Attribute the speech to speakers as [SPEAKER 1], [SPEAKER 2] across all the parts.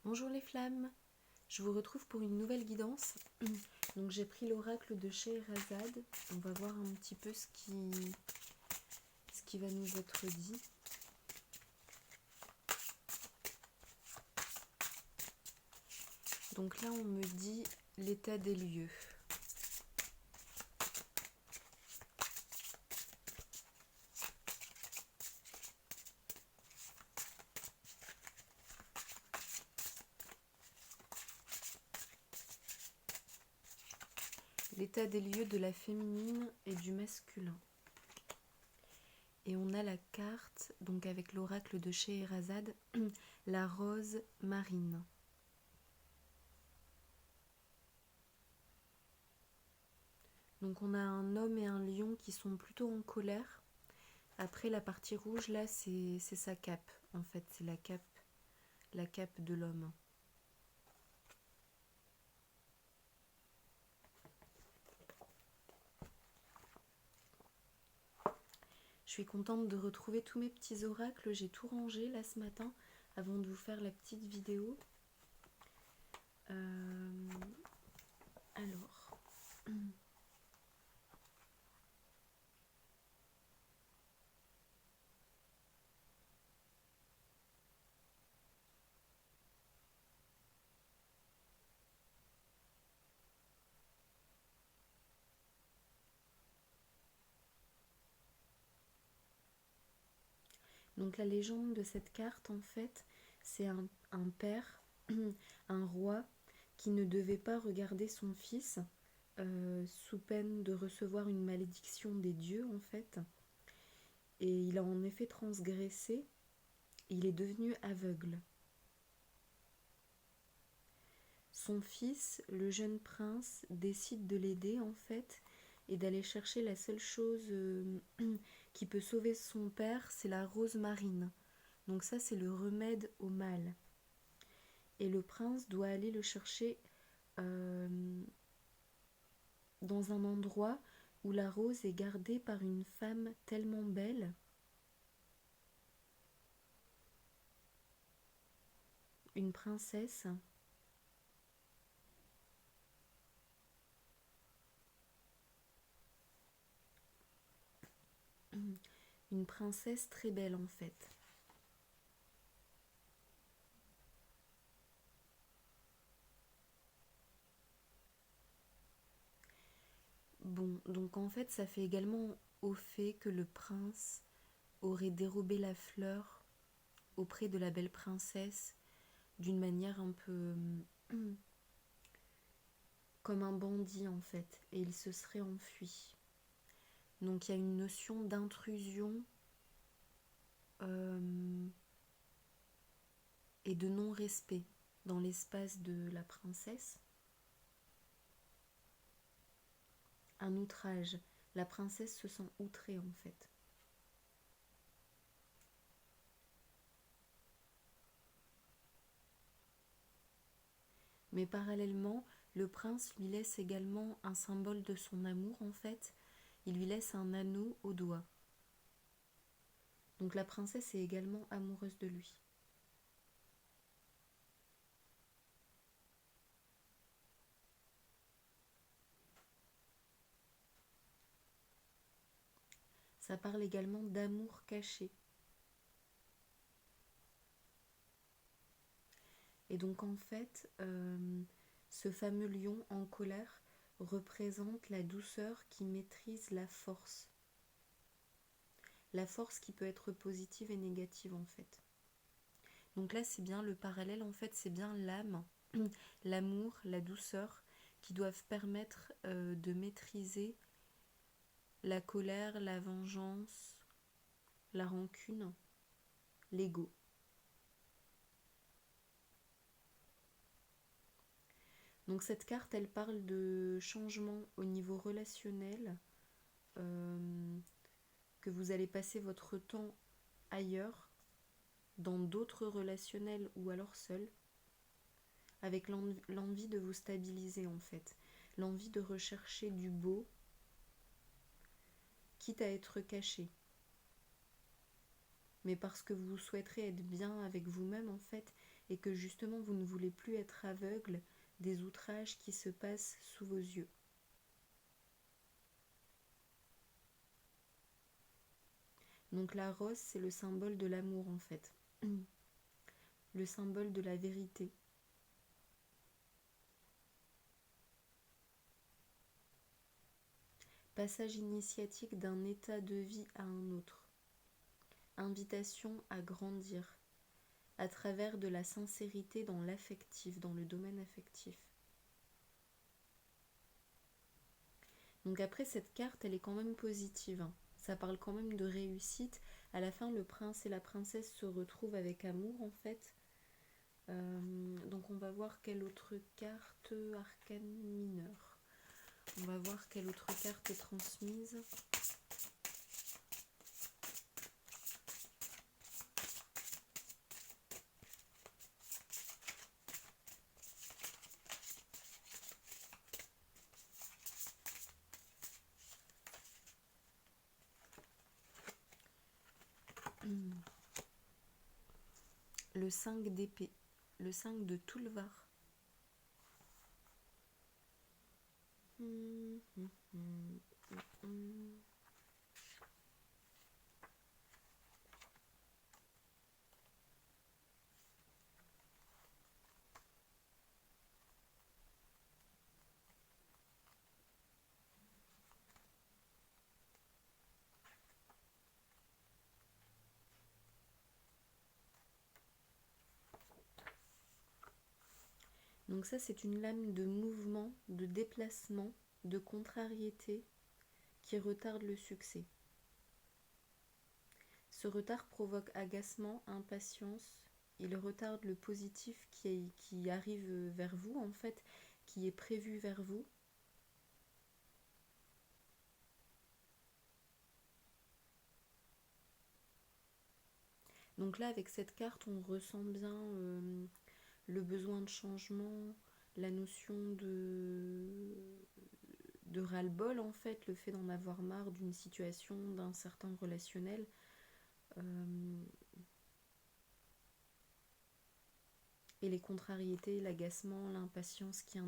[SPEAKER 1] Bonjour les flammes, je vous retrouve pour une nouvelle guidance. Donc j'ai pris l'oracle de Scheherazade. On va voir un petit peu ce qui va nous être dit. Donc là on me dit l'état des lieux. L'état des lieux de la féminine et du masculin. Et on a la carte, donc avec l'oracle de Scheherazade, la rose marine. Donc on a un homme et un lion qui sont plutôt en colère. Après la partie rouge là c'est sa cape, en fait c'est la cape de l'homme. Je suis contente de retrouver tous mes petits oracles, j'ai tout rangé là ce matin avant de vous faire la petite vidéo. Alors... Donc la légende de cette carte, en fait, c'est un père, un roi, qui ne devait pas regarder son fils sous peine de recevoir une malédiction des dieux, en fait. Et il a en effet transgressé, il est devenu aveugle. Son fils, le jeune prince, décide de l'aider, en fait, et d'aller chercher la seule chose qui peut sauver son père, c'est la rose marine. Donc ça, c'est le remède au mal. Et le prince doit aller le chercher dans un endroit où la rose est gardée par une femme tellement belle, une princesse, une princesse très belle en fait. Bon, donc en fait, ça fait également au fait que le prince aurait dérobé la fleur auprès de la belle princesse d'une manière un peu comme un bandit en fait, et il se serait enfui. Donc il y a une notion d'intrusion et de non-respect dans l'espace de la princesse. Un outrage. La princesse se sent outrée en fait. Mais parallèlement, le prince lui laisse également un symbole de son amour en fait. Il lui laisse un anneau au doigt. Donc la princesse est également amoureuse de lui. Ça parle également d'amour caché. Et donc en fait, ce fameux lion en colère représente la douceur qui maîtrise la force. La force qui peut être positive et négative en fait. Donc là c'est bien le parallèle, en fait c'est bien l'âme, l'amour, la douceur qui doivent permettre de maîtriser la colère, la vengeance, la rancune, l'ego. Donc cette carte, elle parle de changement au niveau relationnel, que vous allez passer votre temps ailleurs, dans d'autres relationnels ou alors seul, avec l'envie de vous stabiliser en fait, l'envie de rechercher du beau, quitte à être caché. Mais parce que vous souhaiterez être bien avec vous-même en fait, et que justement vous ne voulez plus être aveugle des outrages qui se passent sous vos yeux. Donc la rose, c'est le symbole de l'amour en fait, le symbole de la vérité. Passage initiatique d'un état de vie à un autre. Invitation à grandir à travers de la sincérité dans l'affectif, dans le domaine affectif. Donc après, cette carte, elle est quand même positive, hein. Ça parle quand même de réussite. À la fin, le prince et la princesse se retrouvent avec amour, en fait. Donc on va voir quelle autre carte, arcane mineur. On va voir quelle autre carte est transmise. Le 5 d'épée, le 5 de Tulvar. Donc ça, c'est une lame de mouvement, de déplacement, de contrariété qui retarde le succès. Ce retard provoque agacement, impatience. Il retarde le positif qui arrive vers vous, en fait, qui est prévu vers vous. Donc là, avec cette carte, on ressent bien le besoin de changement, la notion de ras-le-bol, en fait, le fait d'en avoir marre d'une situation, d'un certain relationnel. Et les contrariétés, l'agacement, l'impatience qui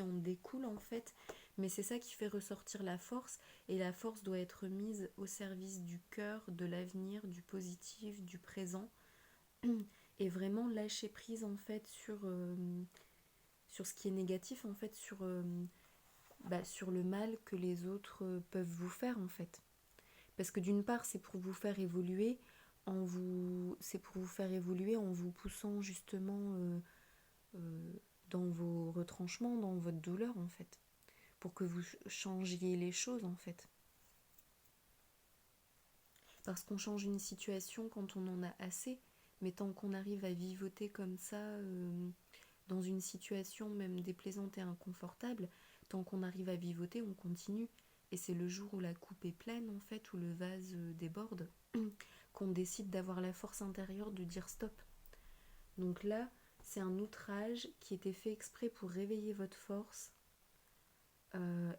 [SPEAKER 1] en découlent en fait. Mais c'est ça qui fait ressortir la force, et la force doit être mise au service du cœur, de l'avenir, du positif, du présent, et vraiment lâcher prise en fait sur ce qui est négatif, en fait, sur le mal que les autres peuvent vous faire en fait. Parce que d'une part, c'est pour vous faire évoluer, c'est pour vous faire évoluer en vous poussant justement dans vos retranchements, dans votre douleur en fait, pour que vous changiez les choses en fait. Parce qu'on change une situation quand on en a assez, mais tant qu'on arrive à vivoter comme ça, dans une situation même déplaisante et inconfortable, tant qu'on arrive à vivoter, on continue. Et c'est le jour où la coupe est pleine en fait, où le vase déborde, qu'on décide d'avoir la force intérieure de dire stop. Donc là, c'est un outrage qui était fait exprès pour réveiller votre force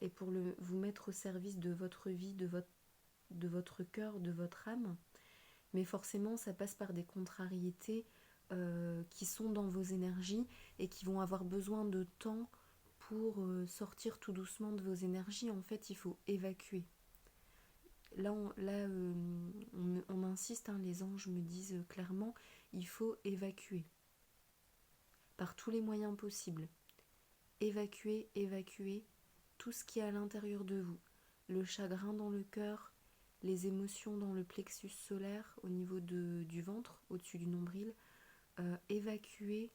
[SPEAKER 1] et pour vous mettre au service de votre vie, de votre cœur, de votre âme. Mais forcément, ça passe par des contrariétés qui sont dans vos énergies et qui vont avoir besoin de temps pour sortir tout doucement de vos énergies. En fait, il faut évacuer. Là, on insiste, hein, les anges me disent clairement, il faut évacuer. Par tous les moyens possibles. Évacuer tout ce qui est à l'intérieur de vous. Le chagrin dans le cœur, les émotions dans le plexus solaire au niveau du ventre, au-dessus du nombril. Évacuer.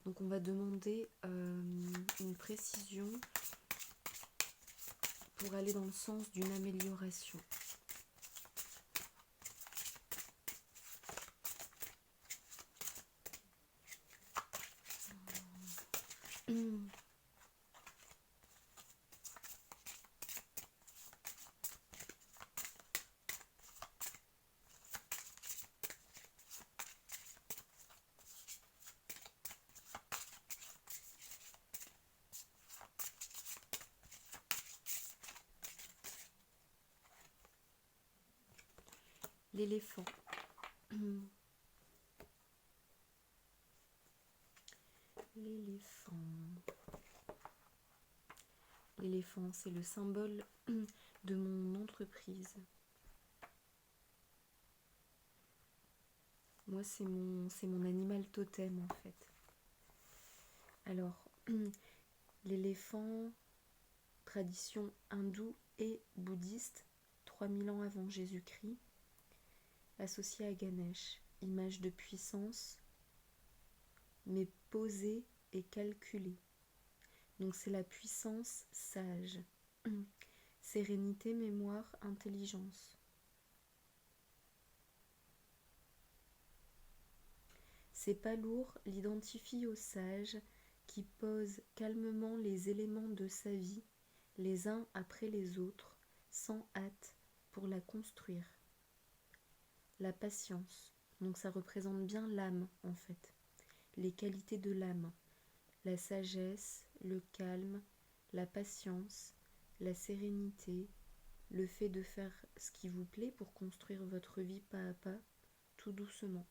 [SPEAKER 1] Donc on va demander une précision pour aller dans le sens d'une amélioration. L'éléphant. L'éléphant. L'éléphant, c'est le symbole de mon entreprise. Moi, c'est mon animal totem en fait. Alors, l'éléphant, tradition hindoue et bouddhiste, 3000 ans avant Jésus-Christ, associé à Ganesh, image de puissance, mais posée et calculée. Donc c'est la puissance sage, sérénité, mémoire, intelligence. C'est pas lourd l'identifie au sage qui pose calmement les éléments de sa vie, les uns après les autres, sans hâte, pour la construire. La patience, donc ça représente bien l'âme en fait, les qualités de l'âme, la sagesse, le calme, la patience, la sérénité, le fait de faire ce qui vous plaît pour construire votre vie pas à pas, tout doucement.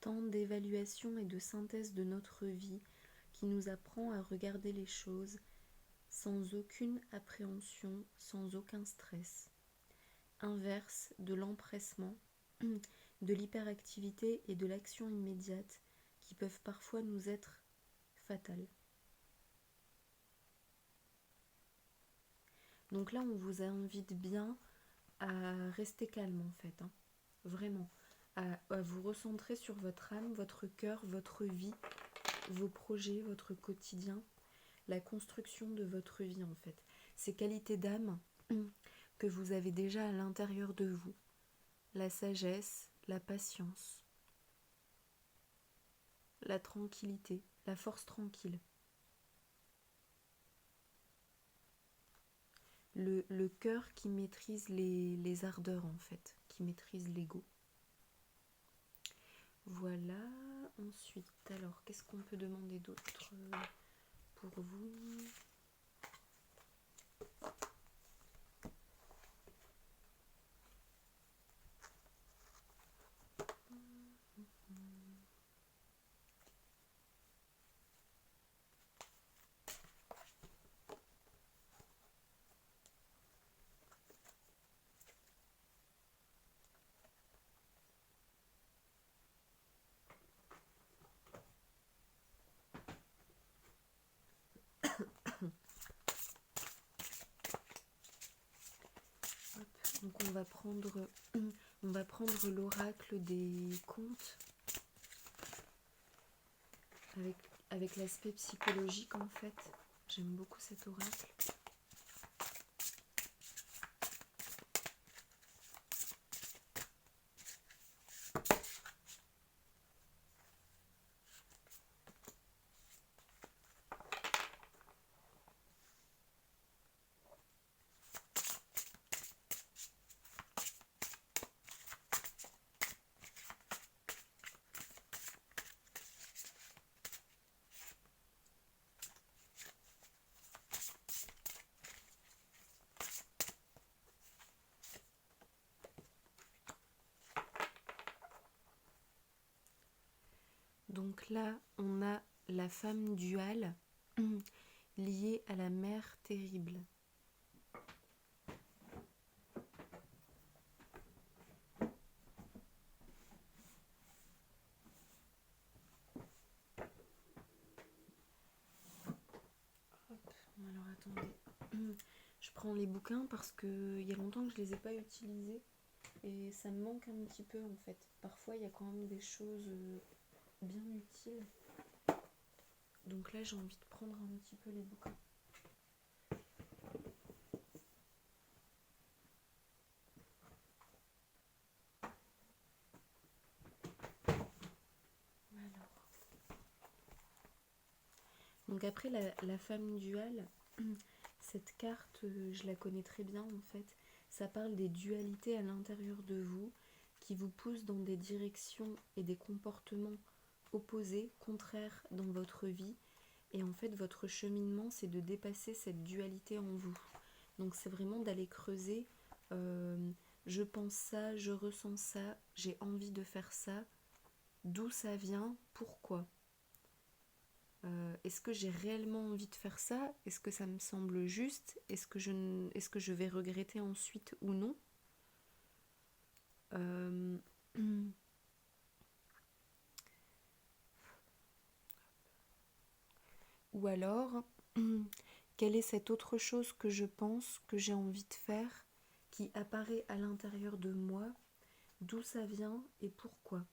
[SPEAKER 1] Temps d'évaluation et de synthèse de notre vie qui nous apprend à regarder les choses sans aucune appréhension, sans aucun stress. Inverse de l'empressement, de l'hyperactivité et de l'action immédiate qui peuvent parfois nous être fatales. Donc là, on vous invite bien à rester calme en fait, hein, vraiment, à vous recentrer sur votre âme, votre cœur, votre vie, vos projets, votre quotidien, la construction de votre vie en fait. Ces qualités d'âme que vous avez déjà à l'intérieur de vous, la sagesse, la patience, la tranquillité, la force tranquille. Le cœur qui maîtrise les ardeurs en fait, qui maîtrise l'ego. Voilà, ensuite, alors qu'est-ce qu'on peut demander d'autre pour vous ? Donc on va prendre l'oracle des contes avec l'aspect psychologique en fait. J'aime beaucoup cet oracle. Donc là, on a la femme duale liée à la mère terrible. Hop, alors attendez. Je prends les bouquins parce qu'il y a longtemps que je les ai pas utilisés et ça me manque un petit peu en fait. Parfois, il y a quand même des choses bien utiles. Donc là, j'ai envie de prendre un petit peu les bouquins. Donc après la femme duale, cette carte, je la connais très bien en fait. Ça parle des dualités à l'intérieur de vous qui vous poussent dans des directions et des comportements opposés, contraires dans votre vie Et en fait, votre cheminement, c'est de dépasser cette dualité en vous. Donc c'est vraiment d'aller creuser, je pense ça, je ressens ça, j'ai envie de faire ça, d'où ça vient, pourquoi. Est-ce que j'ai réellement envie de faire ça? Est-ce que ça me semble juste? Est-ce que je vais regretter ensuite ou non? Euh, Ou alors, quelle est cette autre chose que je pense, que j'ai envie de faire, qui apparaît à l'intérieur de moi, d'où ça vient et pourquoi?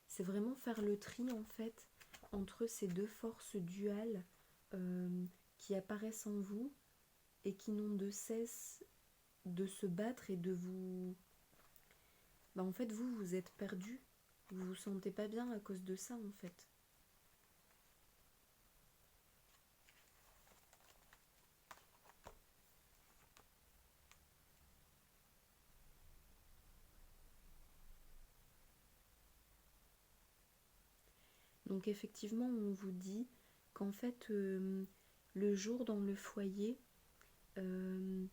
[SPEAKER 1] C'est vraiment faire le tri en fait entre ces deux forces duales qui apparaissent en vous et qui n'ont de cesse de se battre et de vous... En fait, vous êtes perdu, vous vous sentez pas bien à cause de ça en fait. Donc effectivement, on vous dit qu'en fait, le jour dans le foyer, euh,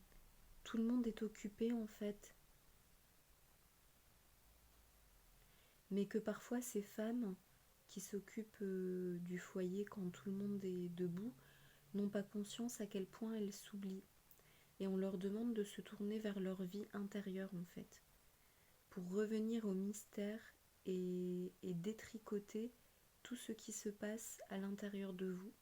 [SPEAKER 1] tout le monde est occupé en fait, mais que parfois ces femmes qui s'occupent du foyer quand tout le monde est debout n'ont pas conscience à quel point elles s'oublient. Et on leur demande de se tourner vers leur vie intérieure en fait, pour revenir au mystère et détricoter tout ce qui se passe à l'intérieur de vous.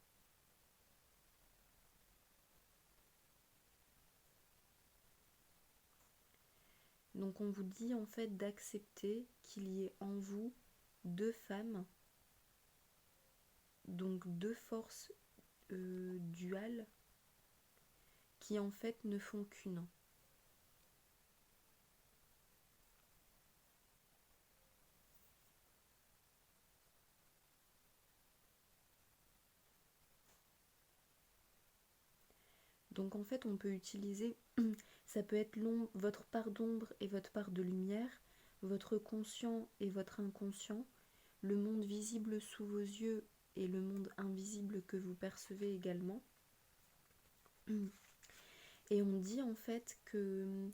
[SPEAKER 1] Donc on vous dit en fait d'accepter qu'il y ait en vous deux femmes, donc deux forces duales qui en fait ne font qu'une. Donc en fait on peut utiliser, ça peut être votre part d'ombre et votre part de lumière, votre conscient et votre inconscient, le monde visible sous vos yeux et le monde invisible que vous percevez également. Et on dit en fait que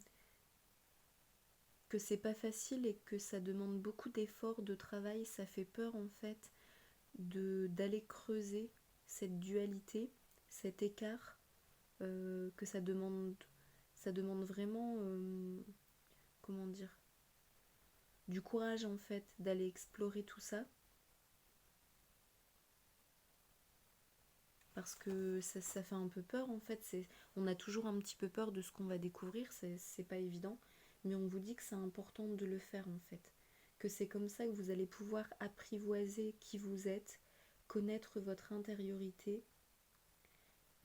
[SPEAKER 1] c'est pas facile et que ça demande beaucoup d'efforts, de travail, ça fait peur en fait d'aller creuser cette dualité, cet écart, que ça demande vraiment, comment dire, du courage en fait d'aller explorer tout ça, parce que ça fait un peu peur en fait, on a toujours un petit peu peur de ce qu'on va découvrir, c'est pas évident, mais on vous dit que c'est important de le faire en fait, que c'est comme ça que vous allez pouvoir apprivoiser qui vous êtes, connaître votre intériorité,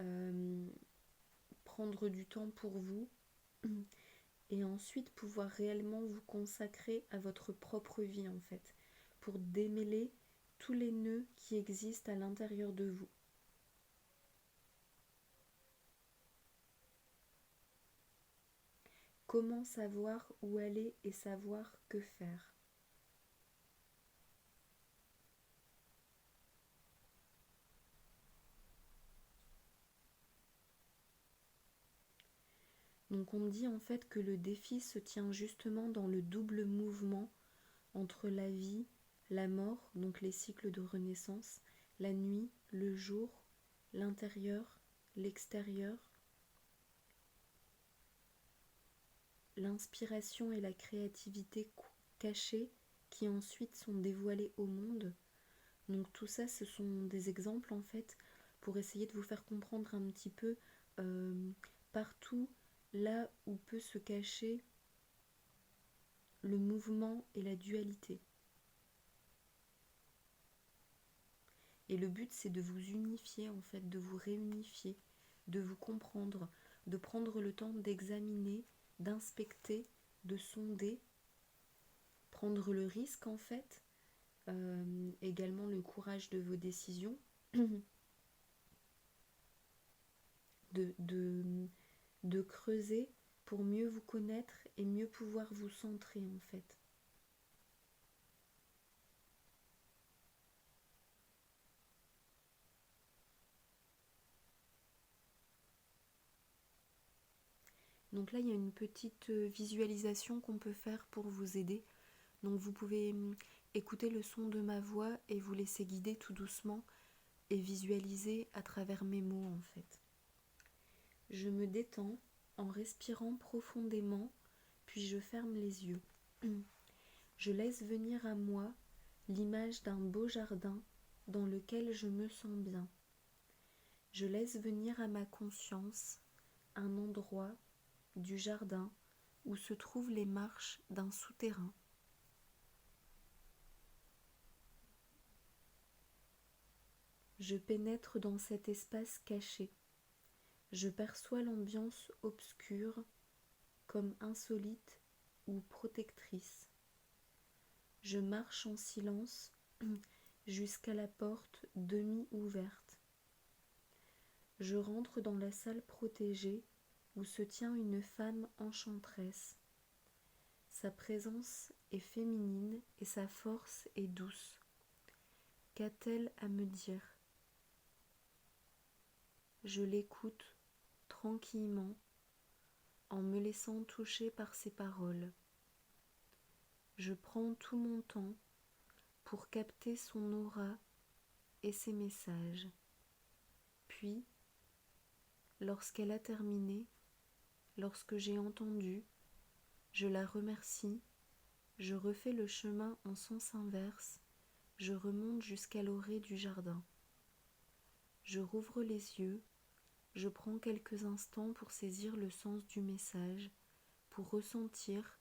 [SPEAKER 1] euh, prendre du temps pour vous et ensuite pouvoir réellement vous consacrer à votre propre vie en fait, pour démêler tous les nœuds qui existent à l'intérieur de vous. Comment savoir où aller et savoir que faire? Donc on dit en fait que le défi se tient justement dans le double mouvement entre la vie, la mort, donc les cycles de renaissance, la nuit, le jour, l'intérieur, l'extérieur, l'inspiration et la créativité cachées qui ensuite sont dévoilées au monde. Donc tout ça, ce sont des exemples en fait pour essayer de vous faire comprendre un petit peu partout là où peut se cacher le mouvement et la dualité. Et le but, c'est de vous unifier en fait, de vous réunifier, de vous comprendre, de prendre le temps d'examiner, d'inspecter, de sonder, prendre le risque en fait, également le courage de vos décisions, de, de, de creuser pour mieux vous connaître et mieux pouvoir vous centrer en fait. Donc là, il y a une petite visualisation qu'on peut faire pour vous aider. Donc vous pouvez écouter le son de ma voix et vous laisser guider tout doucement et visualiser à travers mes mots en fait. Je me détends en respirant profondément, puis je ferme les yeux. Je laisse venir à moi l'image d'un beau jardin dans lequel je me sens bien. Je laisse venir à ma conscience un endroit du jardin où se trouvent les marches d'un souterrain. Je pénètre dans cet espace caché. Je perçois l'ambiance obscure comme insolite ou protectrice. Je marche en silence jusqu'à la porte demi-ouverte. Je rentre dans la salle protégée où se tient une femme enchanteresse. Sa présence est féminine et sa force est douce. Qu'a-t-elle à me dire ? Je l'écoute tranquillement en me laissant toucher par ses paroles. Je prends tout mon temps pour capter son aura et ses messages. Puis, lorsqu'elle a terminé, lorsque j'ai entendu, je la remercie, je refais le chemin en sens inverse, je remonte jusqu'à l'orée du jardin. Je rouvre les yeux, je prends quelques instants pour saisir le sens du message, pour ressentir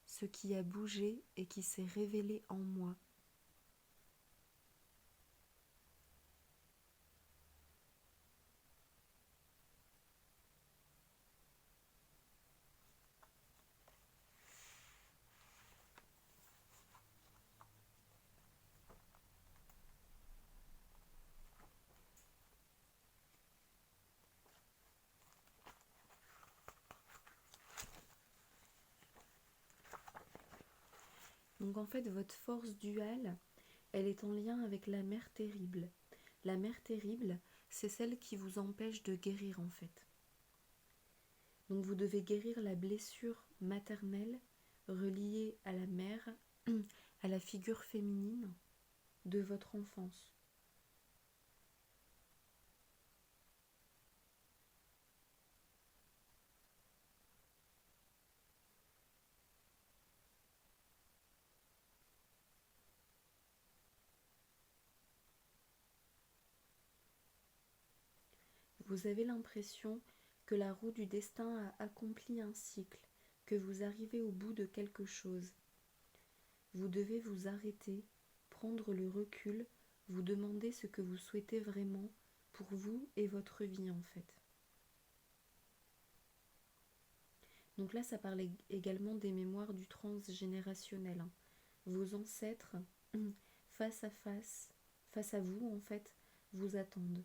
[SPEAKER 1] ce qui a bougé et qui s'est révélé en moi. Donc en fait, votre force duale, elle est en lien avec la mère terrible. La mère terrible, c'est celle qui vous empêche de guérir en fait. Donc vous devez guérir la blessure maternelle reliée à la mère, à la figure féminine de votre enfance. Vous avez l'impression que la roue du destin a accompli un cycle, que vous arrivez au bout de quelque chose. Vous devez vous arrêter, prendre le recul, vous demander ce que vous souhaitez vraiment pour vous et votre vie en fait. Donc là, ça parle également des mémoires du transgénérationnel. Vos ancêtres, face à vous en fait, vous attendent.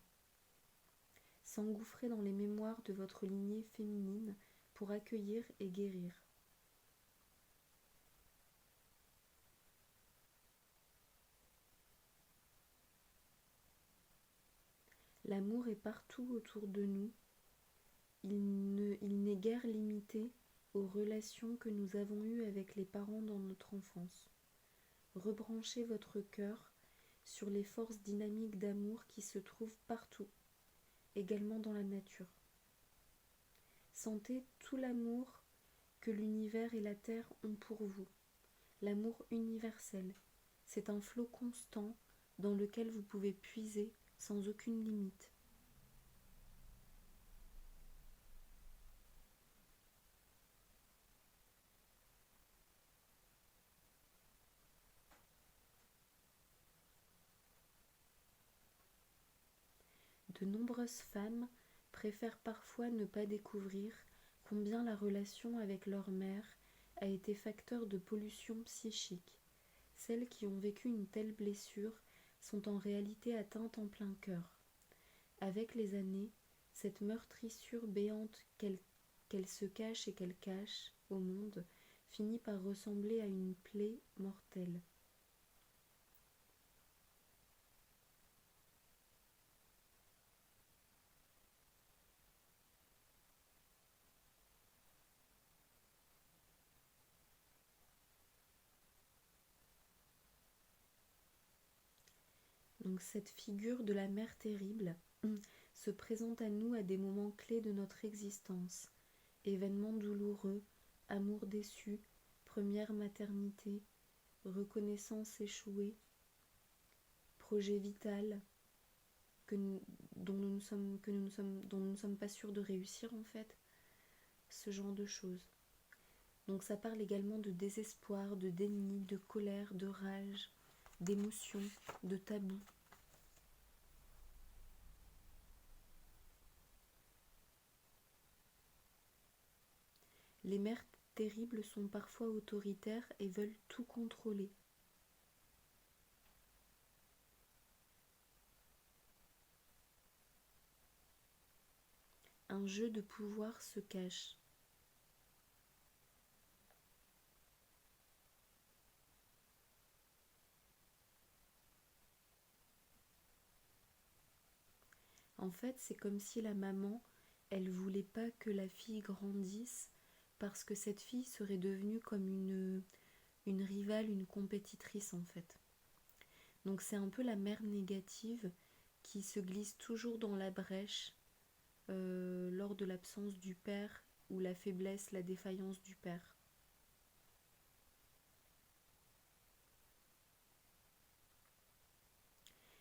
[SPEAKER 1] S'engouffrer dans les mémoires de votre lignée féminine pour accueillir et guérir. L'amour est partout autour de nous. Il n'est guère limité aux relations que nous avons eues avec les parents dans notre enfance. Rebranchez votre cœur sur les forces dynamiques d'amour qui se trouvent partout, également dans la nature. Sentez tout l'amour que l'univers et la terre ont pour vous. L'amour universel, c'est un flot constant dans lequel vous pouvez puiser sans aucune limite. De nombreuses femmes préfèrent parfois ne pas découvrir combien la relation avec leur mère a été facteur de pollution psychique. Celles qui ont vécu une telle blessure sont en réalité atteintes en plein cœur. Avec les années, cette meurtrissure béante qu'elle se cache et qu'elle cache au monde finit par ressembler à une plaie mortelle. Donc cette figure de la mère terrible se présente à nous à des moments clés de notre existence. Événements douloureux, amour déçu, première maternité, reconnaissance échouée, projet vital dont nous ne sommes pas sûrs de réussir en fait, ce genre de choses. Donc ça parle également de désespoir, de déni, de colère, de rage, d'émotion, de tabou. Les mères terribles sont parfois autoritaires et veulent tout contrôler. Un jeu de pouvoir se cache. En fait, c'est comme si la maman, elle voulait pas que la fille grandisse parce que cette fille serait devenue comme une rivale, une compétitrice en fait. Donc c'est un peu la mère négative qui se glisse toujours dans la brèche lors de l'absence du père ou la faiblesse, la défaillance du père.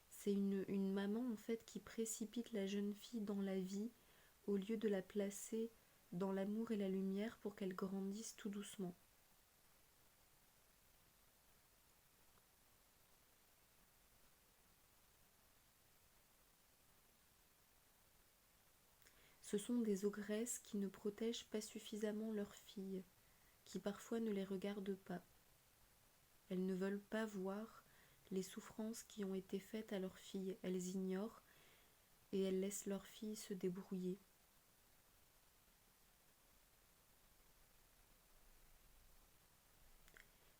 [SPEAKER 1] C'est une maman en fait qui précipite la jeune fille dans la vie au lieu de la placer dans l'amour et la lumière pour qu'elle grandisse tout doucement. Ce sont des ogresses qui ne protègent pas suffisamment leurs filles, qui parfois ne les regardent pas. Elles ne veulent pas voir les souffrances qui ont été faites à leurs filles. Elles ignorent et elles laissent leurs filles se débrouiller.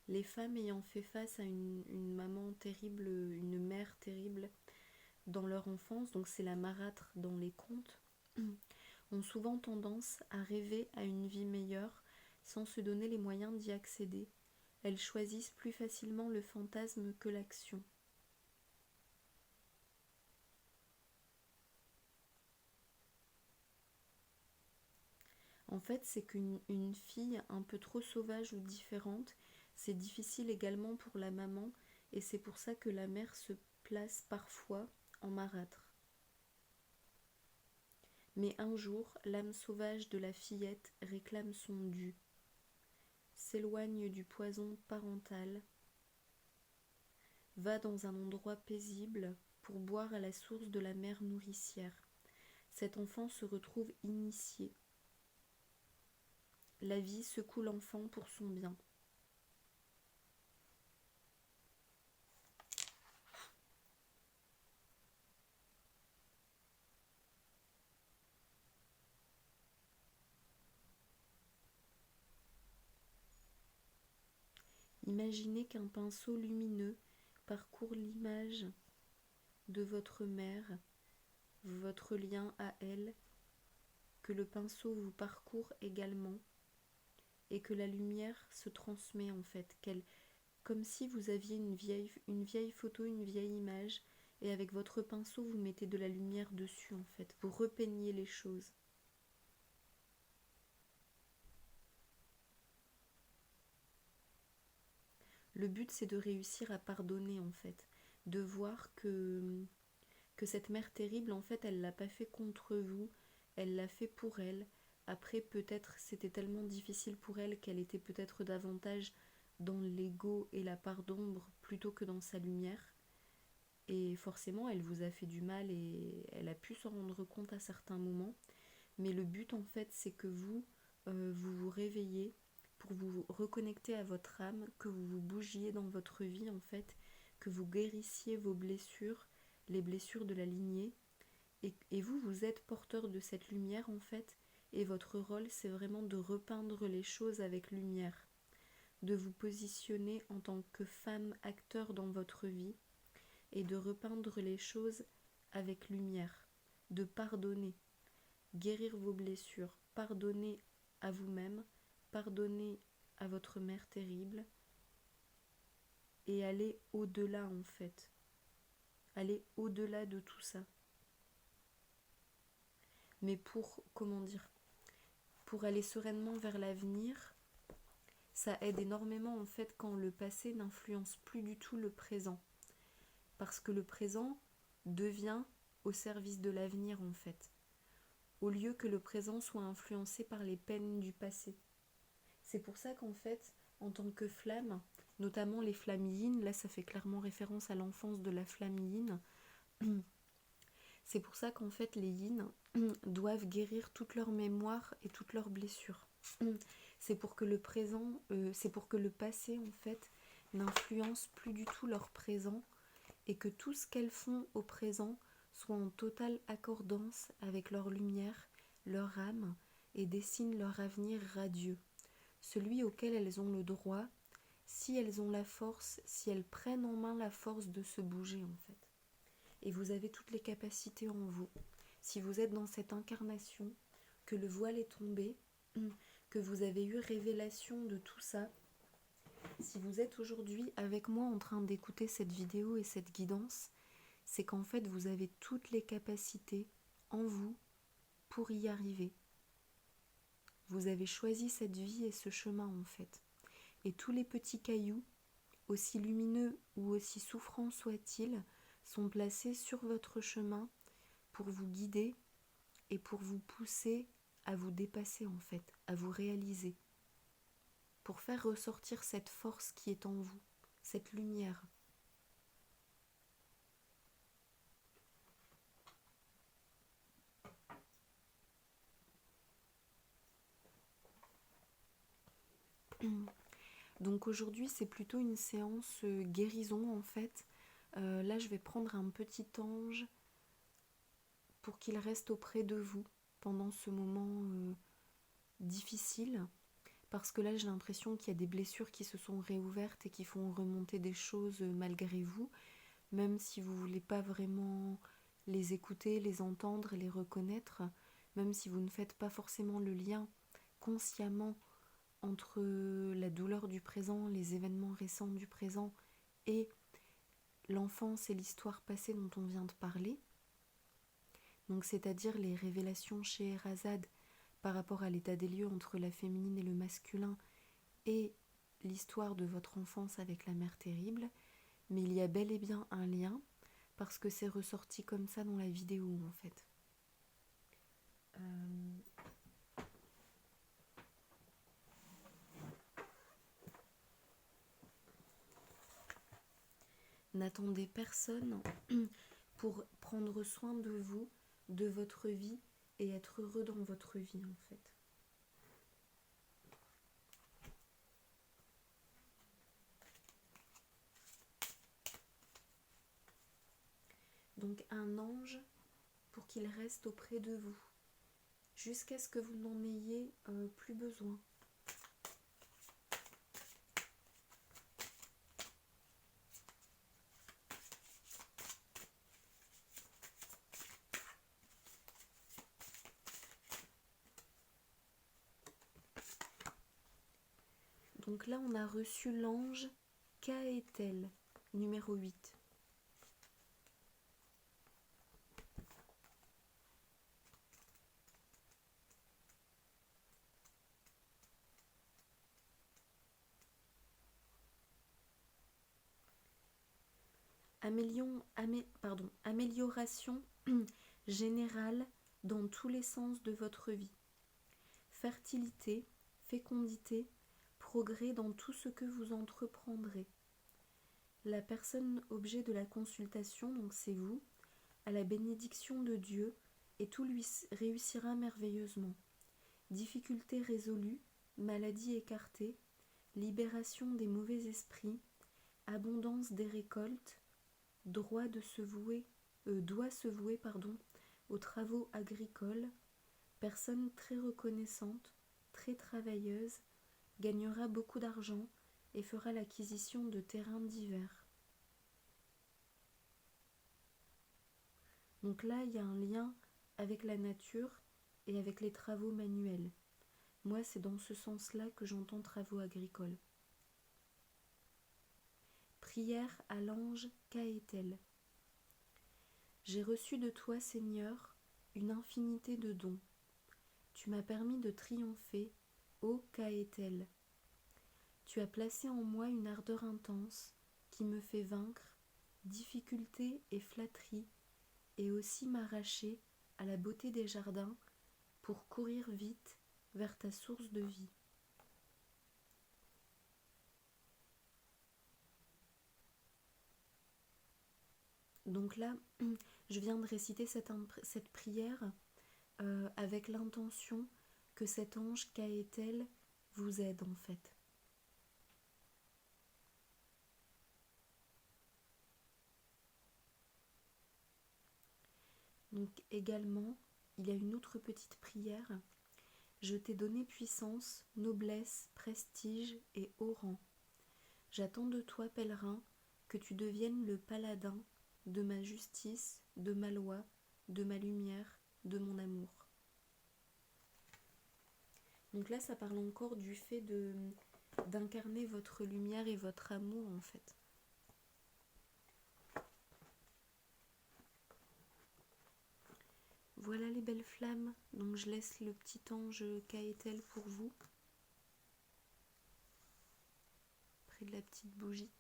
[SPEAKER 1] Les femmes ayant fait face à une maman terrible, une mère terrible dans leur enfance, donc c'est la marâtre dans les contes, ont souvent tendance à rêver à une vie meilleure sans se donner les moyens d'y accéder. Elles choisissent plus facilement le fantasme que l'action. En fait, c'est qu'une fille un peu trop sauvage ou différente, c'est difficile également pour la maman, et c'est pour ça que la mère se place parfois en marâtre. Mais un jour, l'âme sauvage de la fillette réclame son dû, s'éloigne du poison parental, va dans un endroit paisible pour boire à la source de la mère nourricière. Cet enfant se retrouve initié. La vie secoue l'enfant pour son bien. Imaginez qu'un pinceau lumineux parcourt l'image de votre mère, votre lien à elle, que le pinceau vous parcourt également et que la lumière se transmet en fait, comme si vous aviez une vieille photo, une vieille image, et avec votre pinceau vous mettez de la lumière dessus en fait, vous repeignez les choses. Le but c'est de réussir à pardonner en fait, de voir que cette mère terrible en fait elle l'a pas fait contre vous, elle l'a fait pour elle. Après peut-être c'était tellement difficile pour elle qu'elle était peut-être davantage dans l'ego et la part d'ombre plutôt que dans sa lumière. Et forcément, elle vous a fait du mal et elle a pu s'en rendre compte à certains moments. Mais le but, en fait, c'est que vous vous réveillez pour vous reconnecter à votre âme, que vous vous bougiez dans votre vie, en fait, que vous guérissiez vos blessures, les blessures de la lignée. Et vous, vous êtes porteur de cette lumière, en fait. Et votre rôle, c'est vraiment de repeindre les choses avec lumière, de vous positionner en tant que femme acteur dans votre vie et de repeindre les choses avec lumière, de pardonner, guérir vos blessures, pardonner à vous-même, pardonner à votre mère terrible et aller au-delà en fait. aller au-delà de tout ça. Mais pour aller sereinement vers l'avenir, ça aide énormément en fait quand le passé n'influence plus du tout le présent. Parce que le présent devient au service de l'avenir en fait, au lieu que le présent soit influencé par les peines du passé. C'est pour ça qu'en fait, en tant que flamme, notamment les flammes yin, là ça fait clairement référence à l'enfance de la flamme yin, c'est pour ça qu'en fait les yin doivent guérir toute leur mémoire et toutes leurs blessures. C'est pour que le présent, c'est pour que le passé en fait n'influence plus du tout leur présent et que tout ce qu'elles font au présent soit en totale accordance avec leur lumière, leur âme et dessine leur avenir radieux, celui auquel elles ont le droit, si elles ont la force, si elles prennent en main la force de se bouger en fait. Et vous avez toutes les capacités en vous. Si vous êtes dans cette incarnation, que le voile est tombé, que vous avez eu révélation de tout ça, si vous êtes aujourd'hui avec moi en train d'écouter cette vidéo et cette guidance, c'est qu'en fait vous avez toutes les capacités en vous pour y arriver. Vous avez choisi cette vie et ce chemin en fait. Et tous les petits cailloux, aussi lumineux ou aussi souffrants soient-ils, sont placés sur votre chemin pour vous guider et pour vous pousser à vous dépasser en fait, à vous réaliser, pour faire ressortir cette force qui est en vous, cette lumière. Donc aujourd'hui c'est plutôt une séance guérison en fait. Là je vais prendre un petit ange pour qu'il reste auprès de vous pendant ce moment difficile, parce que là j'ai l'impression qu'il y a des blessures qui se sont réouvertes et qui font remonter des choses malgré vous, même si vous ne voulez pas vraiment les écouter, les entendre, les reconnaître, même si vous ne faites pas forcément le lien consciemment entre la douleur du présent, les événements récents du présent et l'enfance et l'histoire passée dont on vient de parler. Donc c'est-à-dire les révélations chez Erazade par rapport à l'état des lieux entre la féminine et le masculin et l'histoire de votre enfance avec la mère terrible, mais il y a bel et bien un lien parce que c'est ressorti comme ça dans la vidéo en fait. N'attendez personne pour prendre soin de vous, de votre vie et être heureux dans votre vie en fait. Donc un ange pour qu'il reste auprès de vous jusqu'à ce que vous n'en ayez plus besoin. Donc là, on a reçu l'ange Kaetel, numéro 8. Amélioration générale dans tous les sens de votre vie. Fertilité, fécondité, progrès dans tout ce que vous entreprendrez. La personne objet de la consultation, donc c'est vous, à la bénédiction de Dieu, et tout lui réussira merveilleusement. Difficultés résolues, maladies écartées, libération des mauvais esprits, abondance des récoltes, doit se vouer aux travaux agricoles, personne très reconnaissante, très travailleuse, gagnera beaucoup d'argent et fera l'acquisition de terrains divers. Donc là, il y a un lien avec la nature et avec les travaux manuels. Moi, c'est dans ce sens-là que j'entends travaux agricoles. Prière à l'ange Kaetel. J'ai reçu de toi, Seigneur, une infinité de dons. Tu m'as permis de triompher, ô Caëtel. Tu as placé en moi une ardeur intense qui me fait vaincre difficulté et flatterie, et aussi m'arracher à la beauté des jardins pour courir vite vers ta source de vie. Donc là, je viens de réciter cette prière avec l'intention que cet ange Caëtel vous aide en fait. Donc également, il y a une autre petite prière. Je t'ai donné puissance, noblesse, prestige et haut rang. J'attends de toi, pèlerin, que tu deviennes le paladin de ma justice, de ma loi, de ma lumière, de mon amour. Donc là, ça parle encore du fait d'incarner votre lumière et votre amour en fait. Voilà les belles flammes, donc je laisse le petit ange Caëtel pour vous, près de la petite bougie.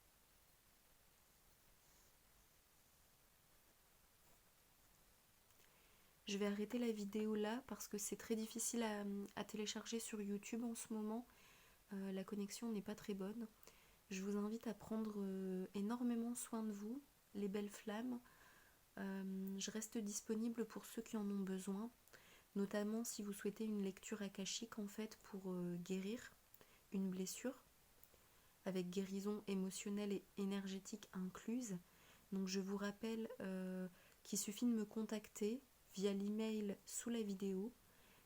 [SPEAKER 1] Je vais arrêter la vidéo là parce que c'est très difficile à télécharger sur YouTube en ce moment. La connexion n'est pas très bonne. Je vous invite à prendre énormément soin de vous, les belles flammes. Je reste disponible pour ceux qui en ont besoin, notamment si vous souhaitez une lecture akashique en fait pour guérir une blessure, avec guérison émotionnelle et énergétique incluse. Donc je vous rappelle qu'il suffit de me contacter via l'email sous la vidéo.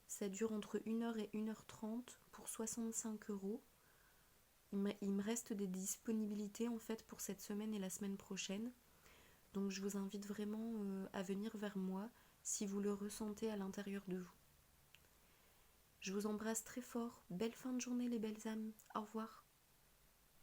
[SPEAKER 1] Ça dure entre 1h et 1h30 pour 65 €. Il me reste des disponibilités en fait pour cette semaine et la semaine prochaine. Donc je vous invite vraiment à venir vers moi si vous le ressentez à l'intérieur de vous. Je vous embrasse très fort. Belle fin de journée les belles âmes. Au revoir.